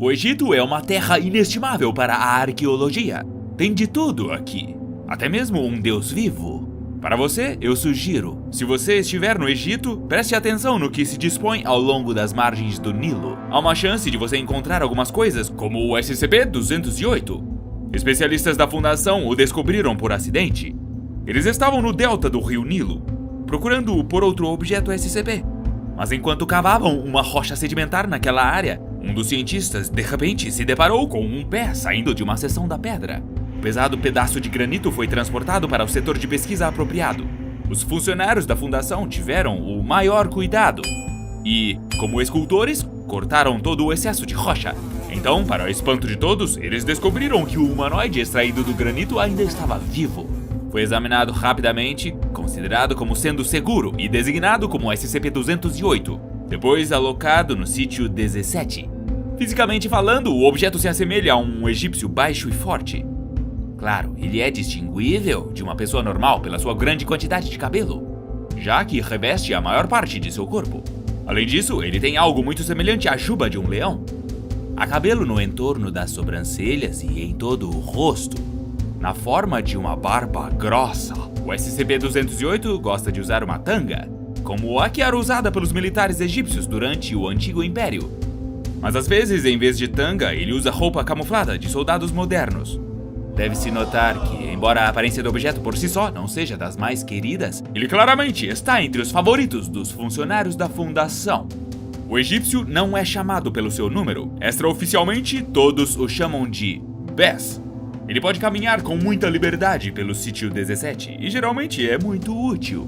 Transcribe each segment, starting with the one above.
O Egito é uma terra inestimável para a arqueologia. Tem de tudo aqui, até mesmo um deus vivo. Para você, eu sugiro, se você estiver no Egito, preste atenção no que se dispõe ao longo das margens do Nilo. Há uma chance de você encontrar algumas coisas, como o SCP-208. Especialistas da Fundação o descobriram por acidente. Eles estavam no delta do rio Nilo, procurando por outro objeto SCP. Mas enquanto cavavam uma rocha sedimentar naquela área, um dos cientistas, de repente, se deparou com um pé saindo de uma seção da pedra. O pesado pedaço de granito foi transportado para o setor de pesquisa apropriado. Os funcionários da Fundação tiveram o maior cuidado e, como escultores, cortaram todo o excesso de rocha. Então, para o espanto de todos, eles descobriram que o humanoide extraído do granito ainda estava vivo. Foi examinado rapidamente, considerado como sendo seguro e designado como SCP-208, depois alocado no sítio 17. Fisicamente falando, o objeto se assemelha a um egípcio baixo e forte. Claro, ele é distinguível de uma pessoa normal pela sua grande quantidade de cabelo, já que reveste a maior parte de seu corpo. Além disso, ele tem algo muito semelhante à juba de um leão. Há cabelo no entorno das sobrancelhas e em todo o rosto, na forma de uma barba grossa. O SCP-208 gosta de usar uma tanga, como a que era usada pelos militares egípcios durante o Antigo Império. Mas às vezes, em vez de tanga, ele usa roupa camuflada de soldados modernos. Deve-se notar que, embora a aparência do objeto por si só não seja das mais queridas, ele claramente está entre os favoritos dos funcionários da Fundação. O egípcio não é chamado pelo seu número. Extraoficialmente, todos o chamam de Bes. Ele pode caminhar com muita liberdade pelo sítio 17 e geralmente é muito útil.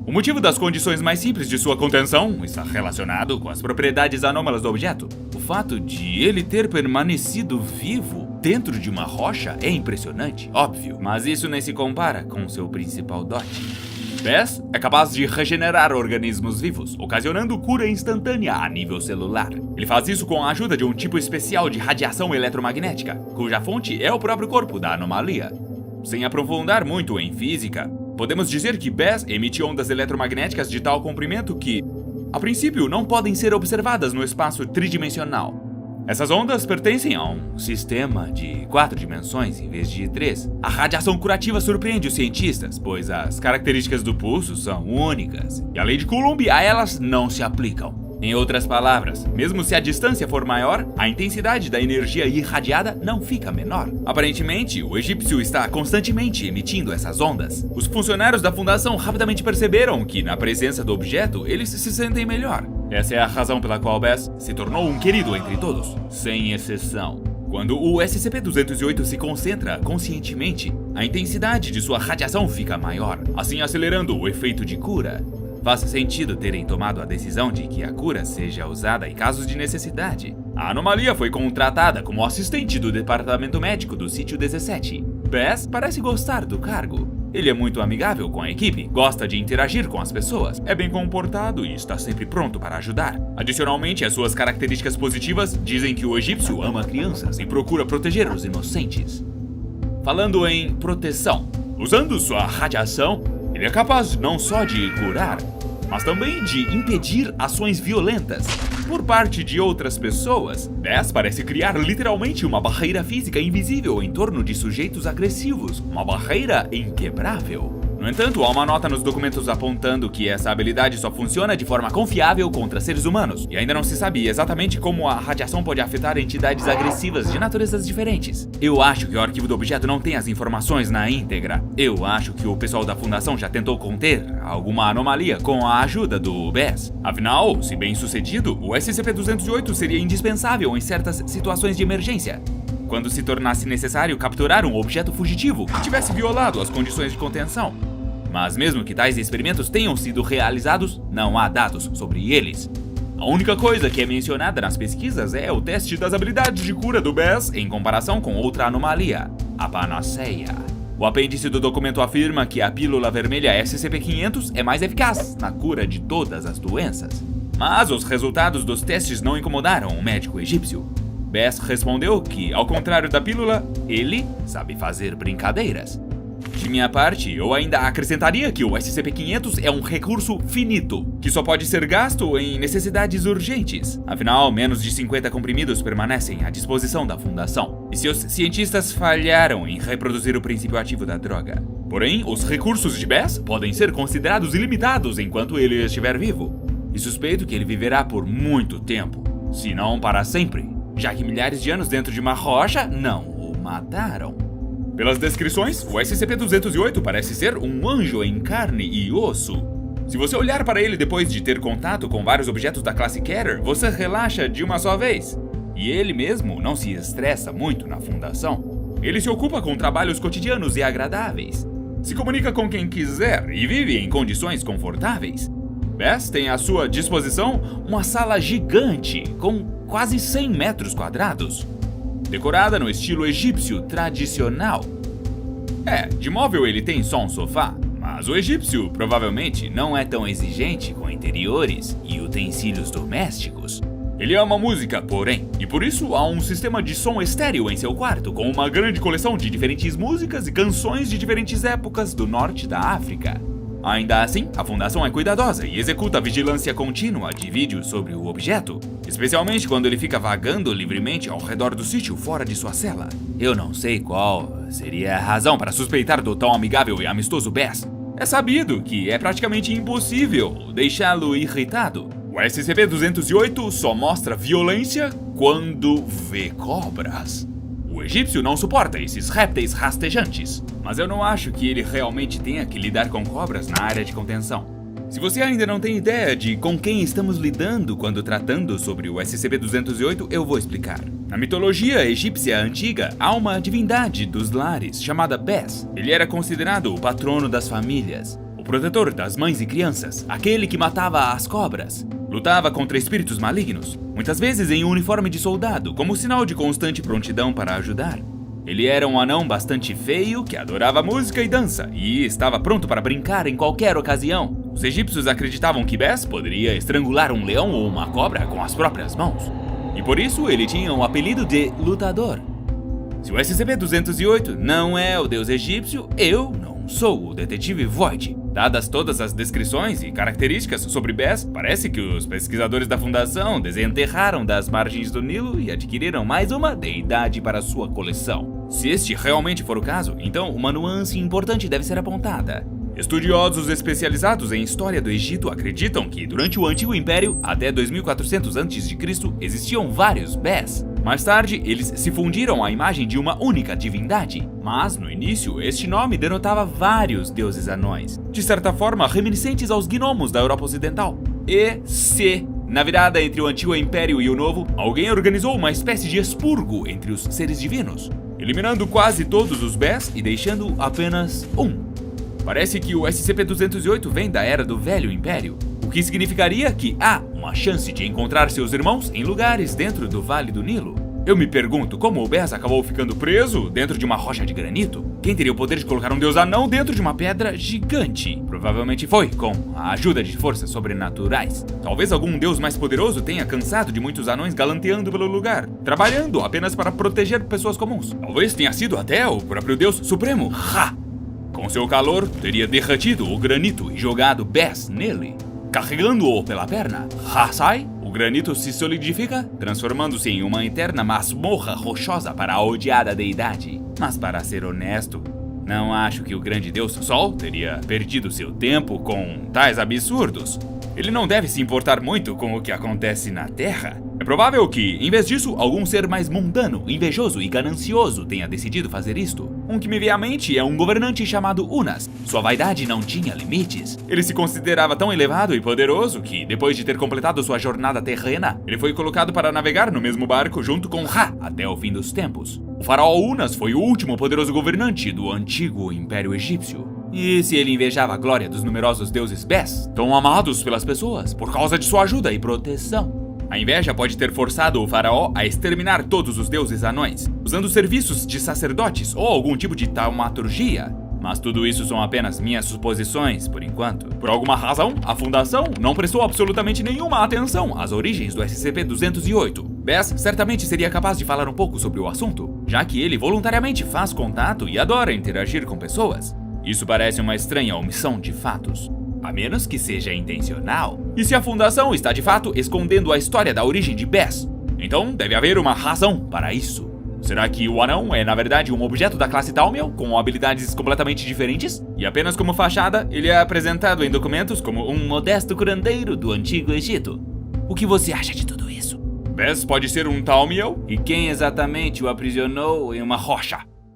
O motivo das condições mais simples de sua contenção está relacionado com as propriedades anômalas do objeto. O fato de ele ter permanecido vivo dentro de uma rocha é impressionante, óbvio, mas isso nem se compara com seu principal dote. Bes é capaz de regenerar organismos vivos, ocasionando cura instantânea a nível celular. Ele faz isso com a ajuda de um tipo especial de radiação eletromagnética, cuja fonte é o próprio corpo da anomalia. Sem aprofundar muito em física, podemos dizer que Bes emite ondas eletromagnéticas de tal comprimento que, a princípio, não podem ser observadas no espaço tridimensional. Essas ondas pertencem a um sistema de 4 dimensões em vez de 3. A radiação curativa surpreende os cientistas, pois as características do pulso são únicas, e a lei de Coulomb a elas não se aplicam. Em outras palavras, mesmo se a distância for maior, a intensidade da energia irradiada não fica menor. Aparentemente, o egípcio está constantemente emitindo essas ondas. Os funcionários da Fundação rapidamente perceberam que, na presença do objeto, eles se sentem melhor. Essa é a razão pela qual Bes se tornou um querido entre todos, sem exceção. Quando o SCP-208 se concentra conscientemente, a intensidade de sua radiação fica maior, assim acelerando o efeito de cura. Faz sentido terem tomado a decisão de que a cura seja usada em casos de necessidade. A anomalia foi contratada como assistente do departamento médico do sítio 17. Bes parece gostar do cargo. Ele é muito amigável com a equipe, gosta de interagir com as pessoas, é bem comportado e está sempre pronto para ajudar. Adicionalmente, as suas características positivas dizem que o egípcio ama crianças e procura proteger os inocentes. Falando em proteção, usando sua radiação, ele é capaz não só de curar, mas também de impedir ações violentas por parte de outras pessoas. Bes parece criar literalmente uma barreira física invisível em torno de sujeitos agressivos, uma barreira inquebrável. No entanto, há uma nota nos documentos apontando que essa habilidade só funciona de forma confiável contra seres humanos, e ainda não se sabe exatamente como a radiação pode afetar entidades agressivas de naturezas diferentes. Eu acho que o arquivo do objeto não tem as informações na íntegra. Eu acho que o pessoal da Fundação já tentou conter alguma anomalia com a ajuda do Bes. Afinal, se bem sucedido, o SCP-208 seria indispensável em certas situações de emergência, quando se tornasse necessário capturar um objeto fugitivo que tivesse violado as condições de contenção. Mas mesmo que tais experimentos tenham sido realizados, não há dados sobre eles. A única coisa que é mencionada nas pesquisas é o teste das habilidades de cura do Bes em comparação com outra anomalia, a panaceia. O apêndice do documento afirma que a pílula vermelha SCP-500 é mais eficaz na cura de todas as doenças. Mas os resultados dos testes não incomodaram o médico egípcio. Bes respondeu que, ao contrário da pílula, ele sabe fazer brincadeiras. De minha parte, eu ainda acrescentaria que o SCP-500 é um recurso finito, que só pode ser gasto em necessidades urgentes. Afinal, menos de 50 comprimidos permanecem à disposição da Fundação, e seus cientistas falharam em reproduzir o princípio ativo da droga. Porém, os recursos de Bess podem ser considerados ilimitados enquanto ele estiver vivo. E suspeito que ele viverá por muito tempo, se não para sempre, já que milhares de anos dentro de uma rocha não o mataram. Pelas descrições, o SCP-208 parece ser um anjo em carne e osso. Se você olhar para ele depois de ter contato com vários objetos da classe Keter, você relaxa de uma só vez. E ele mesmo não se estressa muito na Fundação. Ele se ocupa com trabalhos cotidianos e agradáveis. Se comunica com quem quiser e vive em condições confortáveis. Bess tem à sua disposição uma sala gigante com quase 100 metros quadrados, decorada no estilo egípcio tradicional. De móvel ele tem só um sofá, mas o egípcio provavelmente não é tão exigente com interiores e utensílios domésticos. Ele ama música, porém, e por isso há um sistema de som estéreo em seu quarto, com uma grande coleção de diferentes músicas e canções de diferentes épocas do norte da África. Ainda assim, a Fundação é cuidadosa e executa vigilância contínua de vídeos sobre o objeto, especialmente quando ele fica vagando livremente ao redor do sítio fora de sua cela. Eu não sei qual seria a razão para suspeitar do tão amigável e amistoso Bess. É sabido que é praticamente impossível deixá-lo irritado. O SCP-208 só mostra violência quando vê cobras. O egípcio não suporta esses répteis rastejantes, mas eu não acho que ele realmente tenha que lidar com cobras na área de contenção. Se você ainda não tem ideia de com quem estamos lidando quando tratando sobre o SCP-208, eu vou explicar. Na mitologia egípcia antiga, há uma divindade dos lares chamada Bess. Ele era considerado o patrono das famílias, o protetor das mães e crianças, aquele que matava as cobras. Lutava contra espíritos malignos, muitas vezes em um uniforme de soldado, como sinal de constante prontidão para ajudar. Ele era um anão bastante feio que adorava música e dança, e estava pronto para brincar em qualquer ocasião. Os egípcios acreditavam que Bess poderia estrangular um leão ou uma cobra com as próprias mãos, e por isso ele tinha o apelido de Lutador. Se o SCP-208 não é o deus egípcio, eu não sou o detetive Void. Dadas todas as descrições e características sobre Bess, parece que os pesquisadores da Fundação desenterraram das margens do Nilo e adquiriram mais uma deidade para sua coleção. Se este realmente for o caso, então uma nuance importante deve ser apontada. Estudiosos especializados em história do Egito acreditam que durante o Antigo Império, até 2400 a.C., existiam vários Bess. Mais tarde, eles se fundiram à imagem de uma única divindade, mas no início este nome denotava vários deuses anões, de certa forma reminiscentes aos gnomos da Europa Ocidental. Na virada entre o Antigo Império e o Novo, alguém organizou uma espécie de expurgo entre os seres divinos, eliminando quase todos os Bess e deixando apenas um. Parece que o SCP-208 vem da Era do Velho Império, o que significaria que há uma chance de encontrar seus irmãos em lugares dentro do Vale do Nilo. Eu me pergunto como o Bess acabou ficando preso dentro de uma rocha de granito. Quem teria o poder de colocar um deus anão dentro de uma pedra gigante? Provavelmente foi com a ajuda de forças sobrenaturais. Talvez algum deus mais poderoso tenha cansado de muitos anões galanteando pelo lugar, trabalhando apenas para proteger pessoas comuns. Talvez tenha sido até o próprio deus supremo, Ra. Com seu calor, teria derretido o granito e jogado Bess nele. Carregando-o pela perna, Ra sai, o granito se solidifica, transformando-se em uma eterna masmorra rochosa para a odiada deidade. Mas para ser honesto, não acho que o grande deus Sol teria perdido seu tempo com tais absurdos. Ele não deve se importar muito com o que acontece na Terra. É provável que, em vez disso, algum ser mais mundano, invejoso e ganancioso tenha decidido fazer isto. Um que me vem à mente é um governante chamado Unas. Sua vaidade não tinha limites. Ele se considerava tão elevado e poderoso que, depois de ter completado sua jornada terrena, ele foi colocado para navegar no mesmo barco junto com Ra até o fim dos tempos. O faraó Unas foi o último poderoso governante do antigo Império Egípcio. E se ele invejava a glória dos numerosos deuses Bess, tão amados pelas pessoas por causa de sua ajuda e proteção? A inveja pode ter forçado o faraó a exterminar todos os deuses anões, usando serviços de sacerdotes ou algum tipo de taumaturgia. Mas tudo isso são apenas minhas suposições, por enquanto. Por alguma razão, a Fundação não prestou absolutamente nenhuma atenção às origens do SCP-208. Bess certamente seria capaz de falar um pouco sobre o assunto, já que ele voluntariamente faz contato e adora interagir com pessoas. Isso parece uma estranha omissão de fatos, a menos que seja intencional. E se a Fundação está de fato escondendo a história da origem de Bess, então deve haver uma razão para isso. Será que o anão é na verdade um objeto da classe Thaumiel, com habilidades completamente diferentes? E apenas como fachada, ele é apresentado em documentos como um modesto curandeiro do Antigo Egito. O que você acha de tudo isso? Bess pode ser um Thaumiel? E quem exatamente o aprisionou em uma rocha?